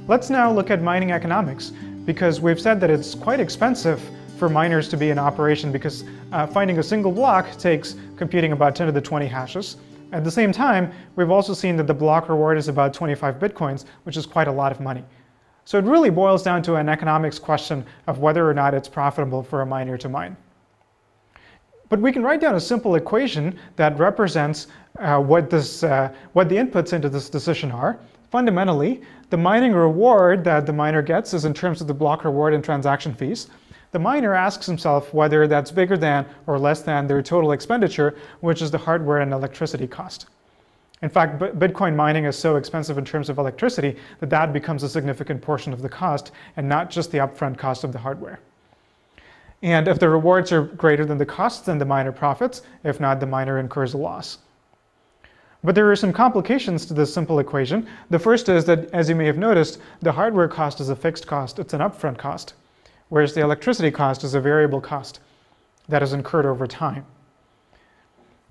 Let's now look at mining economics, because we've said that it's quite expensive for miners to be in operation because finding a single block takes computing about 10 to the 20 hashes. At the same time, we've also seen that the block reward is about 25 bitcoins, which is quite a lot of money. So it really boils down to an economics question of whether or not it's profitable for a miner to mine. But we can write down a simple equation that represents what the inputs into this decision are. Fundamentally, the mining reward that the miner gets is in terms of the block reward and transaction fees. The miner asks himself whether that's bigger than or less than their total expenditure, which is the hardware and electricity cost. In fact, Bitcoin mining is so expensive in terms of electricity that that becomes a significant portion of the cost and not just the upfront cost of the hardware. And if the rewards are greater than the costs, then the miner profits. If not, the miner incurs a loss. But there are some complications to this simple equation. The first is that, as you may have noticed, the hardware cost is a fixed cost. It's an upfront cost, whereas the electricity cost is a variable cost that is incurred over time.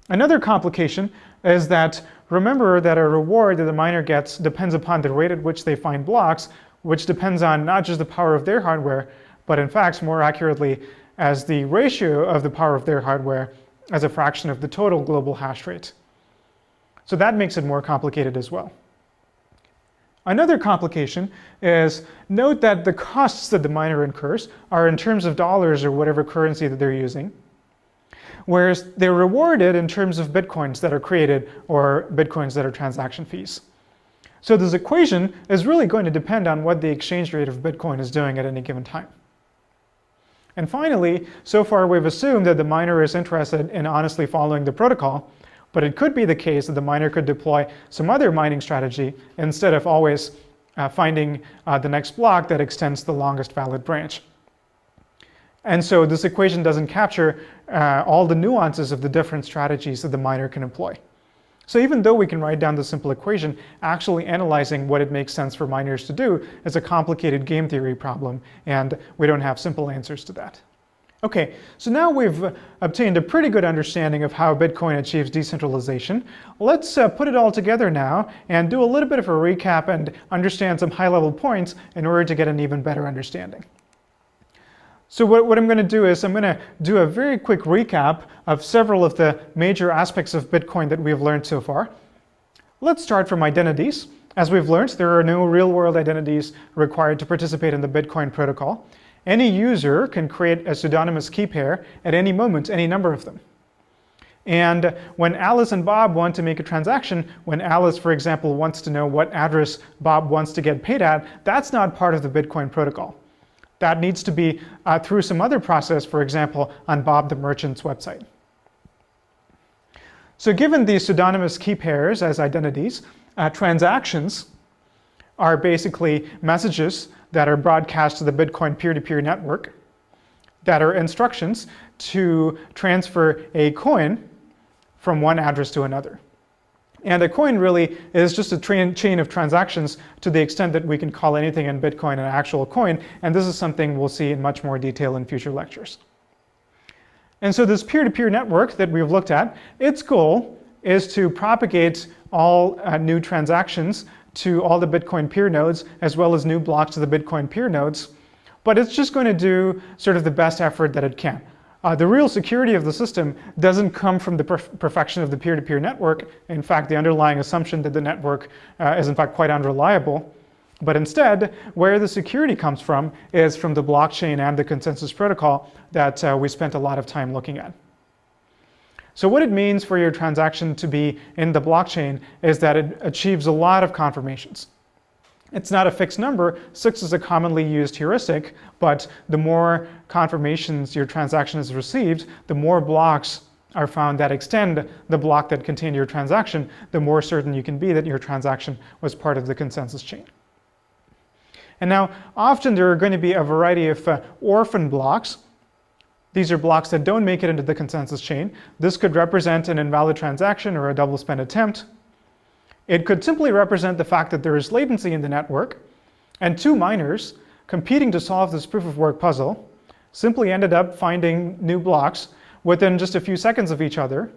Another complication is that remember that a reward that the miner gets depends upon the rate at which they find blocks, which depends on not just the power of their hardware, but in fact, more accurately, as the ratio of the power of their hardware as a fraction of the total global hash rate. So that makes it more complicated as well. Another complication is note that the costs that the miner incurs are in terms of dollars or whatever currency that they're using, whereas they're rewarded in terms of bitcoins that are created or bitcoins that are transaction fees. So this equation is really going to depend on what the exchange rate of Bitcoin is doing at any given time. And finally, so far we've assumed that the miner is interested in honestly following the protocol, but it could be the case that the miner could deploy some other mining strategy instead of always finding the next block that extends the longest valid branch. And so this equation doesn't capture all the nuances of the different strategies that the miner can employ. So even though we can write down the simple equation, actually analyzing what it makes sense for miners to do is a complicated game theory problem, and we don't have simple answers to that. Okay, so now we've obtained a pretty good understanding of how Bitcoin achieves decentralization. Let's put it all together now and do a little bit of a recap and understand some high-level points in order to get an even better understanding. So what I'm going to do is I'm going to do a very quick recap of several of the major aspects of Bitcoin that we've learned so far. Let's start from identities. As we've learned, there are no real-world identities required to participate in the Bitcoin protocol. Any user can create a pseudonymous key pair at any moment, any number of them. And when Alice and Bob want to make a transaction, when Alice, for example, wants to know what address Bob wants to get paid at, that's not part of the Bitcoin protocol. That needs to be through some other process, for example, on Bob the merchant's website. So given these pseudonymous key pairs as identities, transactions are basically messages that are broadcast to the Bitcoin peer-to-peer network that are instructions to transfer a coin from one address to another. And a coin really is just a chain of transactions to the extent that we can call anything in Bitcoin an actual coin, and this is something we'll see in much more detail in future lectures. And so this peer-to-peer network that we've looked at, its goal is to propagate all new transactions to all the Bitcoin peer nodes, as well as new blocks to the Bitcoin peer nodes, but it's just going to do sort of the best effort that it can. The real security of the system doesn't come from the perfection of the peer-to-peer network. In fact, the underlying assumption that the network is in fact quite unreliable. But instead, where the security comes from is from the blockchain and the consensus protocol that we spent a lot of time looking at. So what it means for your transaction to be in the blockchain is that it achieves a lot of confirmations. It's not a fixed number. 6 is a commonly used heuristic, but the more confirmations your transaction has received, the more blocks are found that extend the block that contained your transaction, the more certain you can be that your transaction was part of the consensus chain. And now, often there are going to be a variety of orphan blocks. These are blocks that don't make it into the consensus chain. This could represent an invalid transaction or a double spend attempt. It could simply represent the fact that there is latency in the network, and two miners competing to solve this proof of work puzzle simply ended up finding new blocks within just a few seconds of each other.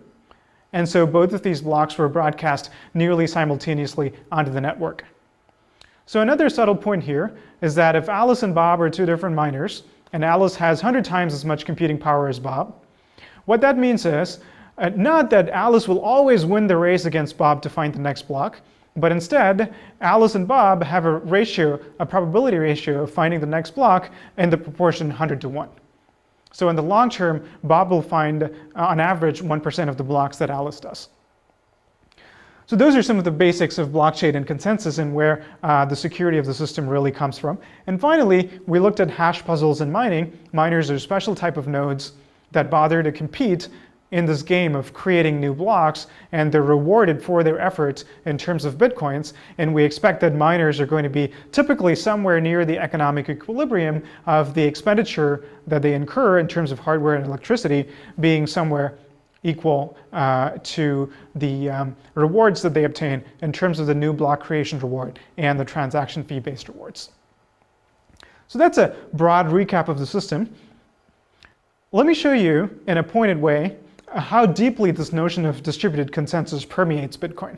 And so both of these blocks were broadcast nearly simultaneously onto the network. So another subtle point here is that if Alice and Bob are two different miners, and Alice has 100 times as much computing power as Bob, what that means is not that Alice will always win the race against Bob to find the next block, but instead, Alice and Bob have a ratio, a probability ratio of finding the next block in the proportion 100 to 1. So in the long term, Bob will find, on average, 1% of the blocks that Alice does. So those are some of the basics of blockchain and consensus and where the security of the system really comes from. And finally, we looked at hash puzzles and mining. Miners are a special type of nodes that bother to compete in this game of creating new blocks, and they're rewarded for their efforts in terms of bitcoins. And we expect that miners are going to be typically somewhere near the economic equilibrium of the expenditure that they incur in terms of hardware and electricity being somewhere equal to the rewards that they obtain in terms of the new block creation reward and the transaction fee-based rewards. So that's a broad recap of the system. Let me show you in a pointed way how deeply this notion of distributed consensus permeates Bitcoin.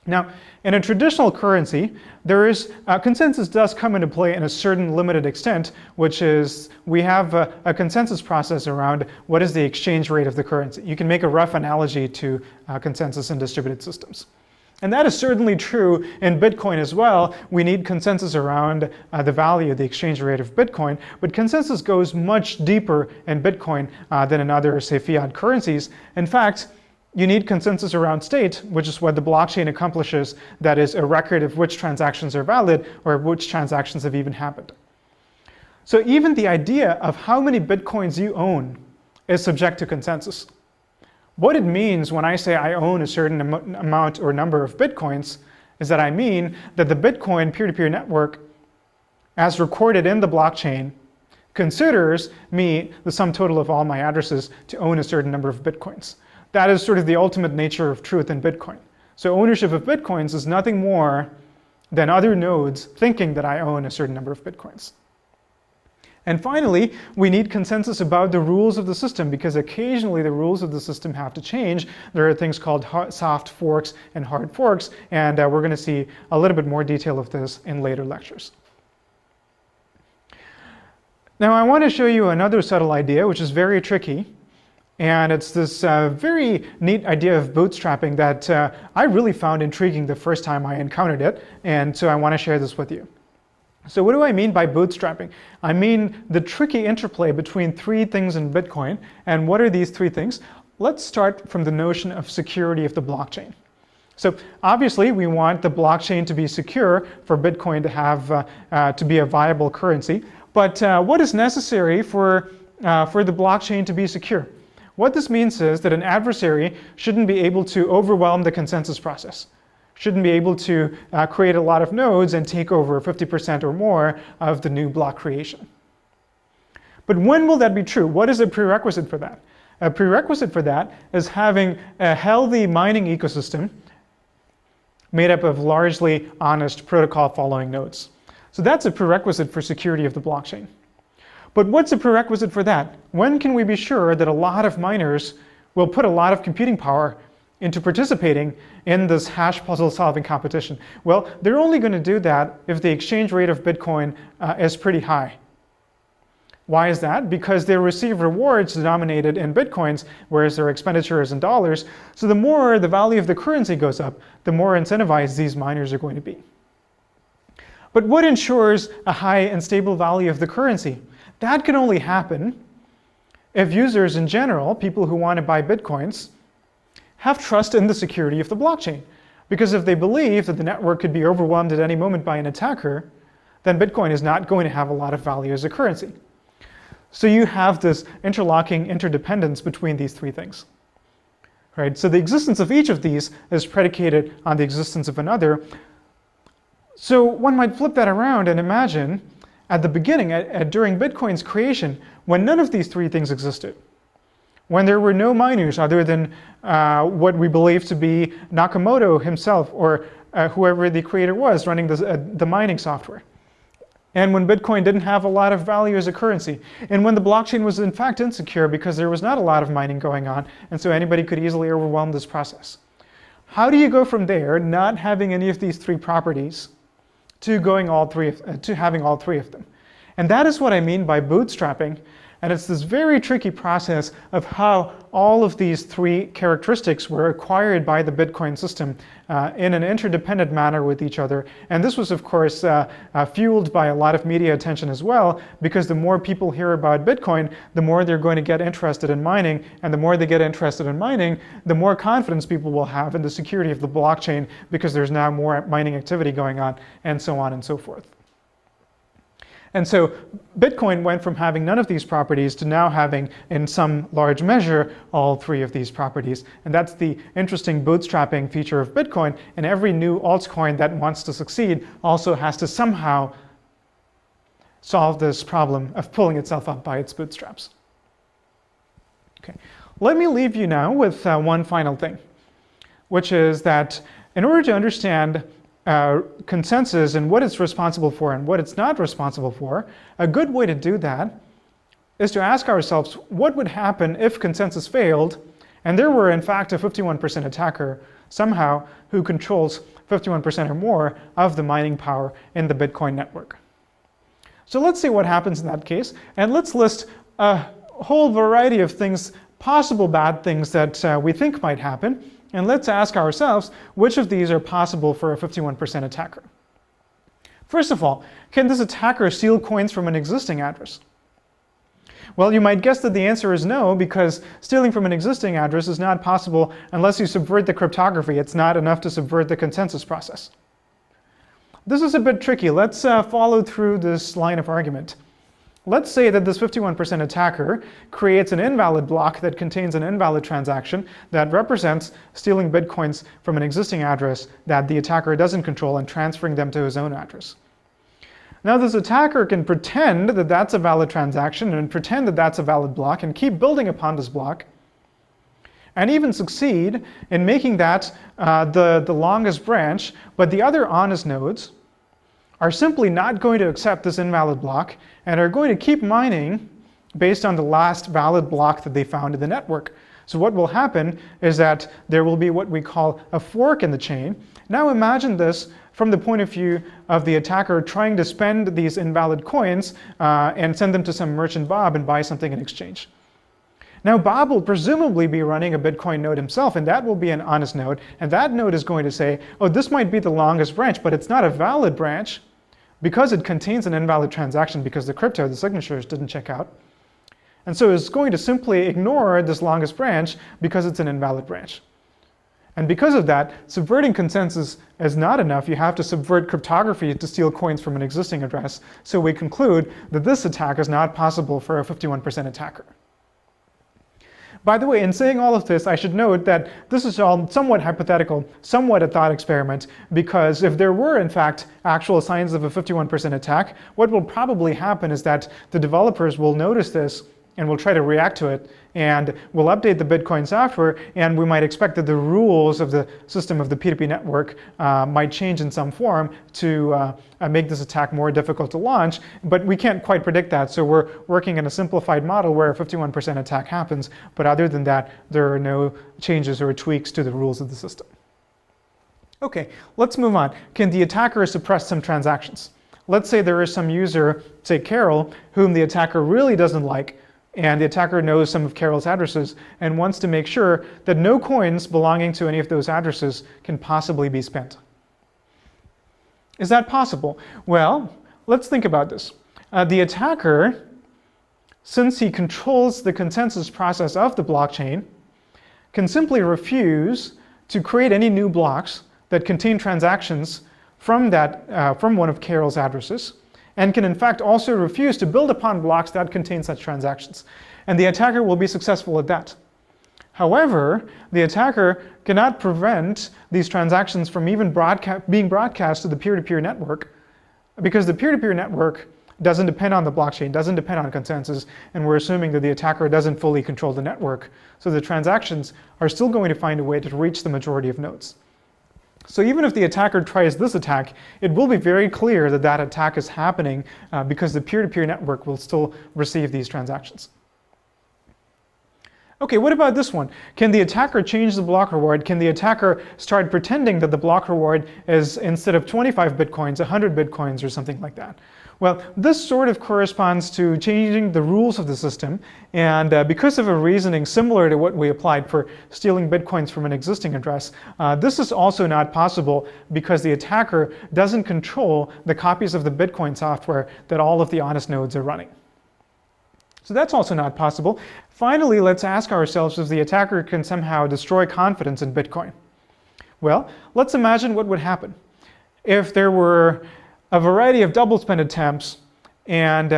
Now, in a traditional currency, consensus does come into play in a certain limited extent, which is we have a consensus process around what is the exchange rate of the currency. You can make a rough analogy to consensus in distributed systems. And that is certainly true in Bitcoin as well. We need consensus around the value, the exchange rate of Bitcoin, but consensus goes much deeper in Bitcoin than in other, say, fiat currencies. In fact, you need consensus around state, which is what the blockchain accomplishes, that is a record of which transactions are valid or which transactions have even happened. So even the idea of how many Bitcoins you own is subject to consensus. What it means when I say I own a certain amount or number of Bitcoins is that I mean that the Bitcoin peer-to-peer network, as recorded in the blockchain, considers me, the sum total of all my addresses, to own a certain number of Bitcoins. That is sort of the ultimate nature of truth in Bitcoin. So ownership of Bitcoins is nothing more than other nodes thinking that I own a certain number of Bitcoins. And finally, we need consensus about the rules of the system, because occasionally the rules of the system have to change. There are things called soft forks and hard forks, and we're going to see a little bit more detail of this in later lectures. Now I want to show you another subtle idea, which is very tricky, and it's this very neat idea of bootstrapping that I really found intriguing the first time I encountered it, and so I want to share this with you. So what do I mean by bootstrapping? I mean the tricky interplay between three things in Bitcoin. And what are these three things? Let's start from the notion of security of the blockchain. So obviously we want the blockchain to be secure for Bitcoin to have to be a viable currency. But what is necessary for the blockchain to be secure? What this means is that an adversary shouldn't be able to overwhelm the consensus process. Shouldn't be able to create a lot of nodes and take over 50% or more of the new block creation. But when will that be true? What is a prerequisite for that? A prerequisite for that is having a healthy mining ecosystem made up of largely honest protocol-following nodes. So that's a prerequisite for security of the blockchain. But what's a prerequisite for that? When can we be sure that a lot of miners will put a lot of computing power into participating in this hash puzzle solving competition? Well, they're only going to do that if the exchange rate of Bitcoin is pretty high. Why is that? Because they receive rewards denominated in Bitcoins, whereas their expenditure is in dollars. So the more the value of the currency goes up, the more incentivized these miners are going to be. But what ensures a high and stable value of the currency? That can only happen if users in general, people who want to buy Bitcoins, have trust in the security of the blockchain. Because if they believe that the network could be overwhelmed at any moment by an attacker, then Bitcoin is not going to have a lot of value as a currency. So you have this interlocking interdependence between these three things. Right? So the existence of each of these is predicated on the existence of another. So one might flip that around and imagine at the beginning, during Bitcoin's creation, when none of these three things existed, when there were no miners other than what we believe to be Nakamoto himself or whoever the creator was running the mining software. And when Bitcoin didn't have a lot of value as a currency. And when the blockchain was in fact insecure because there was not a lot of mining going on, and so anybody could easily overwhelm this process. How do you go from there, not having any of these three properties, to having all three of them. And that is what I mean by bootstrapping. And it's this very tricky process of how all of these three characteristics were acquired by the Bitcoin system in an interdependent manner with each other. And this was, of course, fueled by a lot of media attention as well, because the more people hear about Bitcoin, the more they're going to get interested in mining. And the more they get interested in mining, the more confidence people will have in the security of the blockchain, because there's now more mining activity going on, and so on and so forth. And so Bitcoin went from having none of these properties to now having, in some large measure, all three of these properties. And that's the interesting bootstrapping feature of Bitcoin. And every new altcoin that wants to succeed also has to somehow solve this problem of pulling itself up by its bootstraps. Okay. Let me leave you now with one final thing, which is that in order to understand consensus and what it's responsible for and what it's not responsible for, a good way to do that is to ask ourselves what would happen if consensus failed and there were in fact a 51% attacker somehow who controls 51% or more of the mining power in the Bitcoin network. So let's see what happens in that case, and let's list a whole variety of things, possible bad things that we think might happen. And let's ask ourselves, which of these are possible for a 51% attacker? First of all, can this attacker steal coins from an existing address? Well, you might guess that the answer is no, because stealing from an existing address is not possible unless you subvert the cryptography. It's not enough to subvert the consensus process. This is a bit tricky. Let's follow through this line of argument. Let's say that this 51% attacker creates an invalid block that contains an invalid transaction that represents stealing bitcoins from an existing address that the attacker doesn't control and transferring them to his own address. Now this attacker can pretend that that's a valid transaction and pretend that that's a valid block and keep building upon this block and even succeed in making that the longest branch, but the other honest nodes are simply not going to accept this invalid block and are going to keep mining based on the last valid block that they found in the network. So what will happen is that there will be what we call a fork in the chain. Now imagine this from the point of view of the attacker trying to spend these invalid coins and send them to some merchant Bob and buy something in exchange. Now Bob will presumably be running a Bitcoin node himself, and that will be an honest node, and that node is going to say, oh, this might be the longest branch, but it's not a valid branch because it contains an invalid transaction because the signatures didn't check out. And so it's going to simply ignore this longest branch because it's an invalid branch. And because of that, subverting consensus is not enough. You have to subvert cryptography to steal coins from an existing address. So we conclude that this attack is not possible for a 51% attacker. By the way, in saying all of this, I should note that this is all somewhat hypothetical, somewhat a thought experiment, because if there were, in fact, actual signs of a 51% attack, what will probably happen is that the developers will notice this and will try to react to it, and will update the Bitcoin software, and we might expect that the rules of the system of the P2P network might change in some form to make this attack more difficult to launch, but we can't quite predict that, so we're working in a simplified model where a 51% attack happens, but other than that, there are no changes or tweaks to the rules of the system. Okay, let's move on. Can the attacker suppress some transactions? Let's say there is some user, say Carol, whom the attacker really doesn't like, and the attacker knows some of Carol's addresses and wants to make sure that no coins belonging to any of those addresses can possibly be spent. Is that possible? Well, let's think about this. The attacker, since he controls the consensus process of the blockchain, can simply refuse to create any new blocks that contain transactions from one of Carol's addresses, and can in fact also refuse to build upon blocks that contain such transactions. And the attacker will be successful at that. However, the attacker cannot prevent these transactions from even being broadcast to the peer-to-peer network, because the peer-to-peer network doesn't depend on the blockchain, doesn't depend on consensus, and we're assuming that the attacker doesn't fully control the network. So the transactions are still going to find a way to reach the majority of nodes. So even if the attacker tries this attack, it will be very clear that that attack is happening because the peer-to-peer network will still receive these transactions. Okay, what about this one? Can the attacker change the block reward? Can the attacker start pretending that the block reward is, instead of 25 bitcoins, 100 bitcoins or something like that? Well, this sort of corresponds to changing the rules of the system, and because of a reasoning similar to what we applied for stealing bitcoins from an existing address, this is also not possible because the attacker doesn't control the copies of the Bitcoin software that all of the honest nodes are running. So that's also not possible. Finally, let's ask ourselves if the attacker can somehow destroy confidence in Bitcoin. Well, let's imagine what would happen if there were a variety of double spend attempts and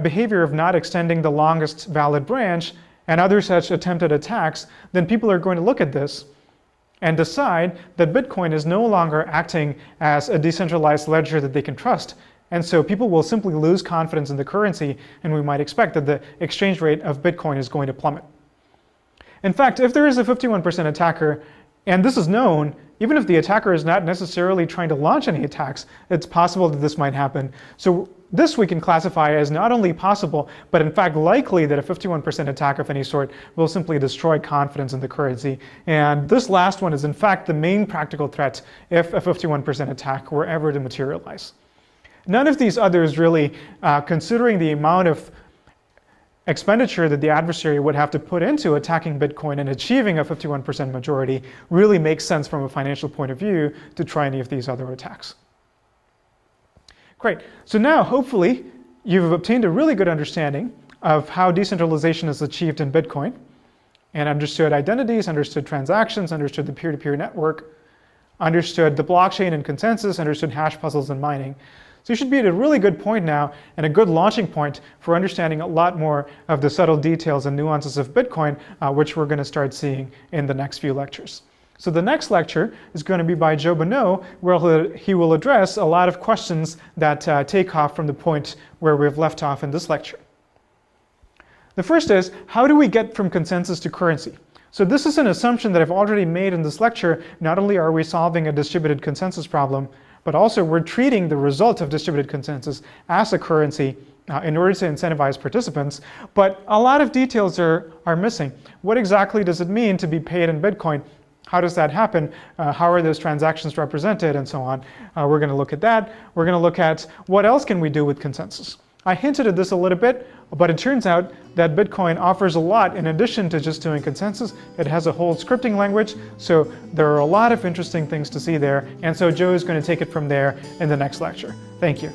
behavior of not extending the longest valid branch and other such attempted attacks. Then people are going to look at this and decide that Bitcoin is no longer acting as a decentralized ledger that they can trust. And so people will simply lose confidence in the currency, and we might expect that the exchange rate of Bitcoin is going to plummet. In fact, if there is a 51% attacker, and this is known, even if the attacker is not necessarily trying to launch any attacks, it's possible that this might happen. So this we can classify as not only possible, but in fact likely that a 51% attack of any sort will simply destroy confidence in the currency. And this last one is in fact the main practical threat if a 51% attack were ever to materialize. None of these others really, considering the amount of expenditure that the adversary would have to put into attacking Bitcoin and achieving a 51% majority, really makes sense from a financial point of view to try any of these other attacks. Great. So now, hopefully, you've obtained a really good understanding of how decentralization is achieved in Bitcoin, and understood identities, understood transactions, understood the peer-to-peer network, understood the blockchain and consensus, understood hash puzzles and mining. So you should be at a really good point now, and a good launching point for understanding a lot more of the subtle details and nuances of Bitcoin, which we're going to start seeing in the next few lectures. So the next lecture is going to be by Joe Bonneau, where he will address a lot of questions that take off from the point where we've left off in this lecture. The first is, how do we get from consensus to currency? So this is an assumption that I've already made in this lecture. Not only are we solving a distributed consensus problem, but also we're treating the result of distributed consensus as a currency in order to incentivize participants. But a lot of details are missing. What exactly does it mean to be paid in Bitcoin? How does that happen? How are those transactions represented, and so on? We're going to look at that. We're going to look at what else can we do with consensus. I hinted at this a little bit, but it turns out that Bitcoin offers a lot in addition to just doing consensus. It has a whole scripting language, so there are a lot of interesting things to see there. And so Joe is going to take it from there in the next lecture. Thank you.